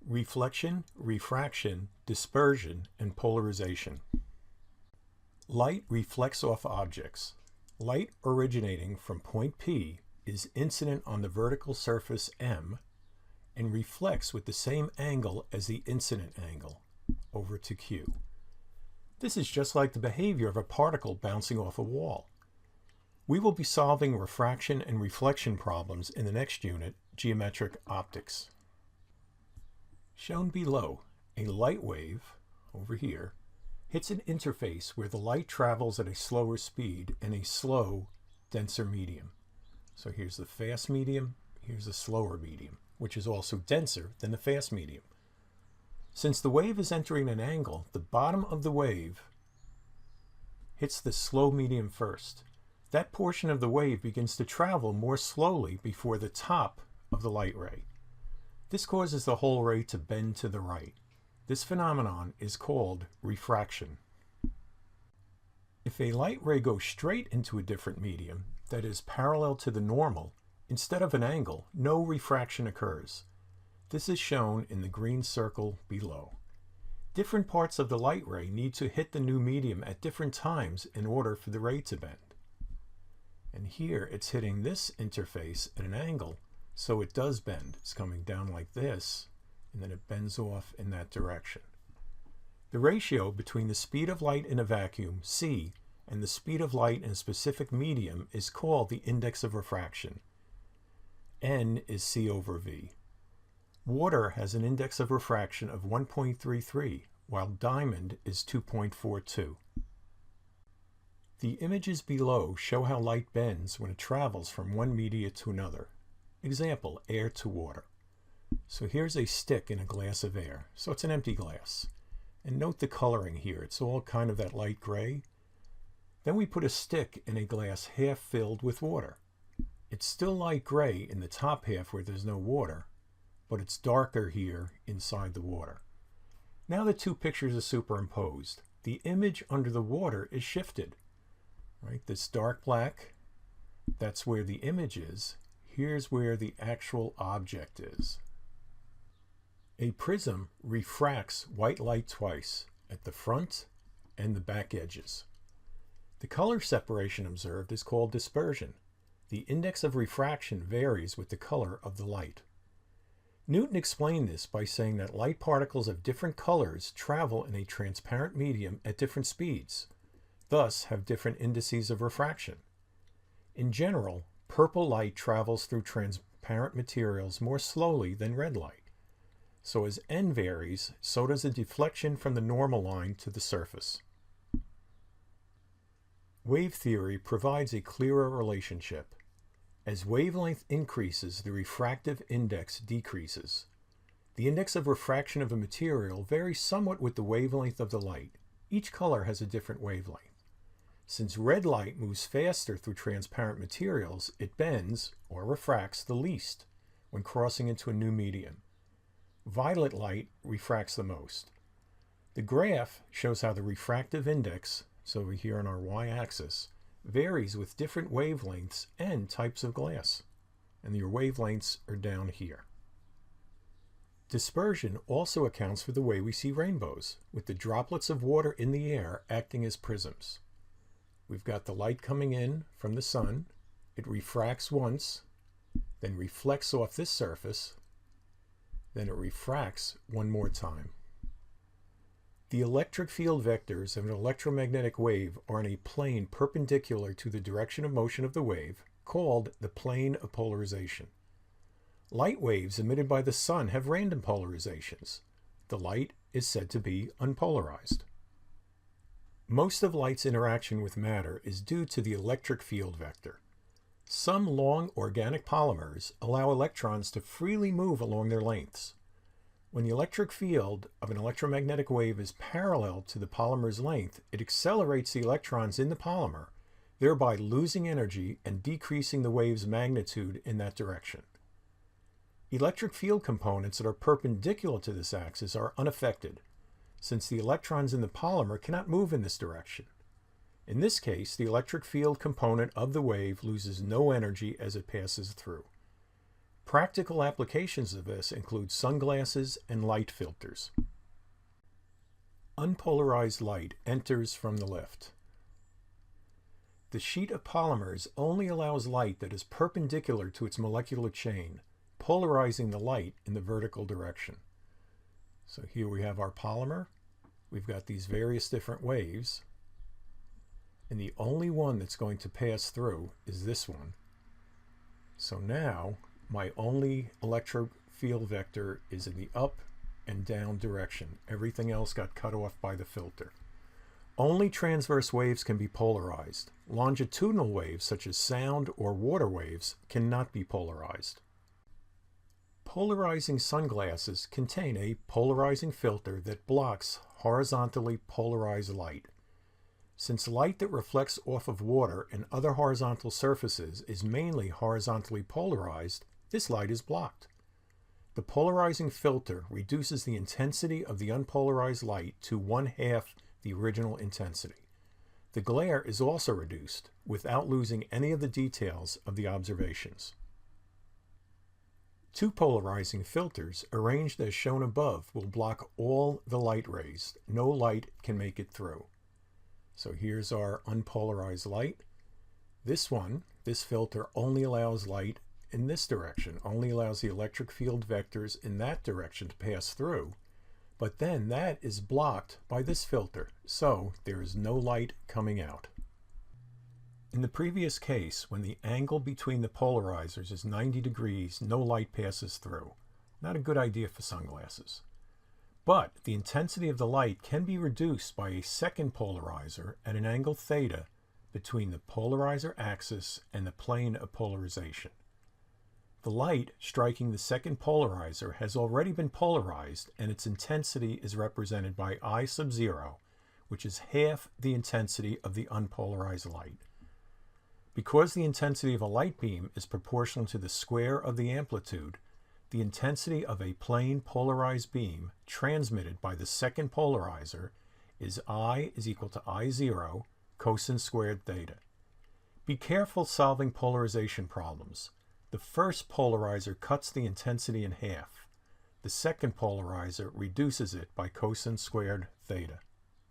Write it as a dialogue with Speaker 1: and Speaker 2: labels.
Speaker 1: Reflection, refraction, dispersion, and polarization. Light reflects off objects. Light originating from point P is incident on the vertical surface M and reflects with the same angle as the incident angle over to Q. This is just like the behavior of a particle bouncing off a wall. We will be solving refraction and reflection problems in the next unit, geometric optics. Shown below, a light wave, over here, hits an interface where the light travels at a slower speed in a slow, denser medium. So here's the fast medium, here's the slower medium, which is also denser than the fast medium. Since the wave is entering an angle, the bottom of the wave hits the slow medium first. That portion of the wave begins to travel more slowly before the top of the light ray. This causes the whole ray to bend to the right. This phenomenon is called refraction. If a light ray goes straight into a different medium that is parallel to the normal, instead of an angle, no refraction occurs. This is shown in the green circle below. Different parts of the light ray need to hit the new medium at different times in order for the ray to bend. And here it's hitting this interface at an angle, so it does bend. It's coming down like this, and then it bends off in that direction. The ratio between the speed of light in a vacuum, c, and the speed of light in a specific medium is called the index of refraction. N is c over v. Water has an index of refraction of 1.33, while diamond is 2.42. The images below show how light bends when it travels from one media to another. Example, air to water. So here's a stick in a glass of air. So it's an empty glass. And note the coloring here. It's all kind of that light gray. Then we put a stick in a glass half filled with water. It's still light gray in the top half where there's no water, but it's darker here inside the water. Now the two pictures are superimposed. The image under the water is shifted. Right? This dark black, that's where the image is. Here's where the actual object is. A prism refracts white light twice, at the front and the back edges. The color separation observed is called dispersion. The index of refraction varies with the color of the light. Newton explained this by saying that light particles of different colors travel in a transparent medium at different speeds, thus have different indices of refraction. In general, purple light travels through transparent materials more slowly than red light. So as n varies, so does the deflection from the normal line to the surface. Wave theory provides a clearer relationship. As wavelength increases, the refractive index decreases. The index of refraction of a material varies somewhat with the wavelength of the light. Each color has a different wavelength. Since red light moves faster through transparent materials, it bends, or refracts, the least when crossing into a new medium. Violet light refracts the most. The graph shows how the refractive index, so over here on our y-axis, varies with different wavelengths and types of glass. And your wavelengths are down here. Dispersion also accounts for the way we see rainbows, with the droplets of water in the air acting as prisms. We've got the light coming in from the sun. It refracts once, then reflects off this surface, then it refracts one more time. The electric field vectors of an electromagnetic wave are in a plane perpendicular to the direction of motion of the wave, called the plane of polarization. Light waves emitted by the sun have random polarizations. The light is said to be unpolarized. Most of light's interaction with matter is due to the electric field vector. Some long organic polymers allow electrons to freely move along their lengths. When the electric field of an electromagnetic wave is parallel to the polymer's length, it accelerates the electrons in the polymer, thereby losing energy and decreasing the wave's magnitude in that direction. Electric field components that are perpendicular to this axis are unaffected, since the electrons in the polymer cannot move in this direction. In this case, the electric field component of the wave loses no energy as it passes through. Practical applications of this include sunglasses and light filters. Unpolarized light enters from the left. The sheet of polymers only allows light that is perpendicular to its molecular chain, polarizing the light in the vertical direction. So here we have our polymer. We've got these various different waves, and the only one that's going to pass through is this one. So now my only electric field vector is in the up and down direction. Everything else got cut off by the filter. Only transverse waves can be polarized. Longitudinal waves, such as sound or water waves, cannot be polarized. Polarizing sunglasses contain a polarizing filter that blocks horizontally polarized light. Since light that reflects off of water and other horizontal surfaces is mainly horizontally polarized, this light is blocked. The polarizing filter reduces the intensity of the unpolarized light to 1/2 the original intensity. The glare is also reduced without losing any of the details of the observations. Two polarizing filters arranged as shown above will block all the light rays. No light can make it through. So here's our unpolarized light. This filter only allows light in this direction, only allows the electric field vectors in that direction to pass through. But then that is blocked by this filter, so there is no light coming out. In the previous case, when the angle between the polarizers is 90 degrees, no light passes through. Not a good idea for sunglasses. But the intensity of the light can be reduced by a second polarizer at an angle theta between the polarizer axis and the plane of polarization. The light striking the second polarizer has already been polarized, and its intensity is represented by I sub 0, which is half the intensity of the unpolarized light. Because the intensity of a light beam is proportional to the square of the amplitude, the intensity of a plane polarized beam transmitted by the second polarizer is I is equal to I0 cosine squared theta. Be careful solving polarization problems. The first polarizer cuts the intensity in half. The second polarizer reduces it by cosine squared theta.